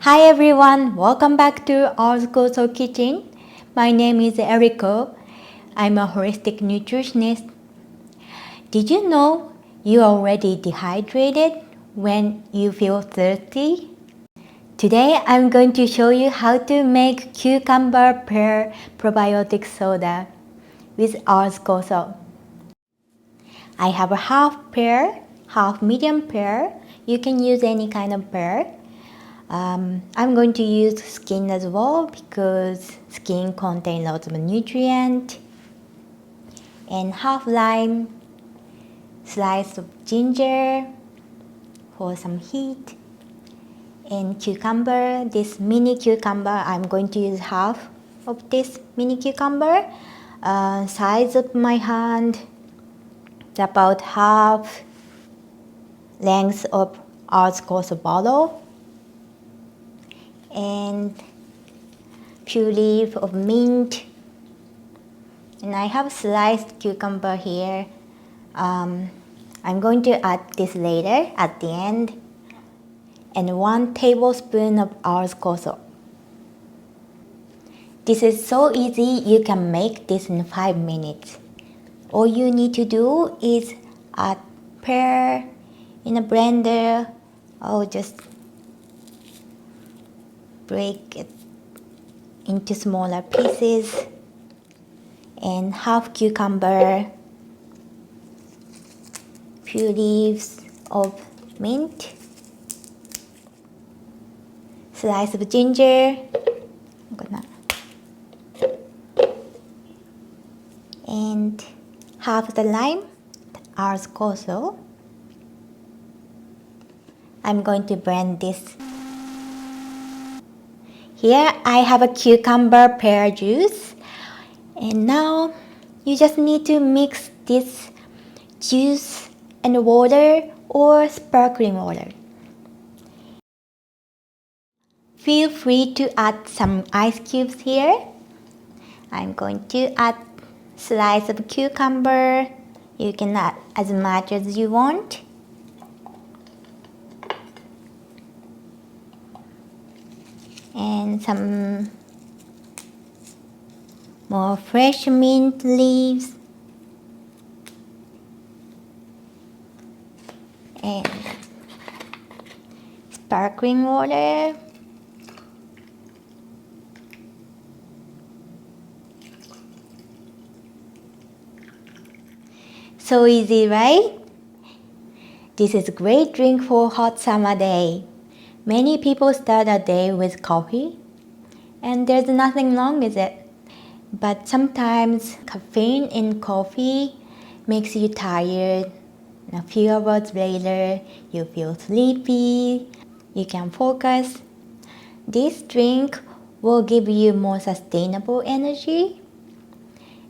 Hi everyone, welcome back to our Koso Kitchen. My name is Eriko. I'm a holistic nutritionist. Did you know you are already dehydrated when you feel thirsty? Today I'm going to show you how to make cucumber pear probiotic soda with our Koso. I have a half pear, half medium pear. You can use any kind of pear. I'm going to use skin as well because skin contains lots of nutrients. And half lime, slice of ginger for some heat. And cucumber, this mini cucumber, I'm going to use half of this mini cucumber. Size of my hand, about half length of our Koso bottle. And few leaves of mint, and I have sliced cucumber here. I'm going to add this later at the end, and 1 tablespoon of our Koso. This is so easy, you can make this in 5 minutes. All you need to do is add pear in a blender, or just break it into smaller pieces, and half cucumber, few leaves of mint, slice of ginger, and half the lime, our Koso. I'm going to blend this. Here I have a cucumber pear juice, and now you just need to mix this juice and water or sparkling water. Feel free to add some ice cubes here. I'm going to add slice of cucumber. You can add as much as you want. And some more fresh mint leaves, and sparkling water, so easy, right? This is a great drink for hot summer day. Many people start a day with coffee, and there's nothing wrong with it. But sometimes caffeine in coffee makes you tired. A few hours later, you feel sleepy, you can focus. This drink will give you more sustainable energy,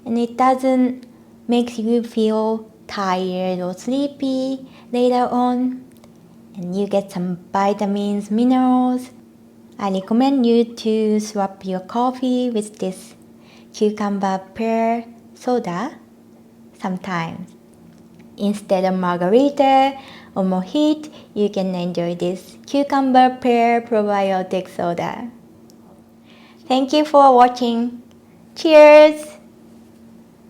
and it doesn't make you feel tired or sleepy later on. And you get some vitamins, minerals. I recommend you to swap your coffee with this cucumber pear soda sometimes. Instead of margarita or mojito, you can enjoy this cucumber pear probiotic soda. Thank you for watching. Cheers!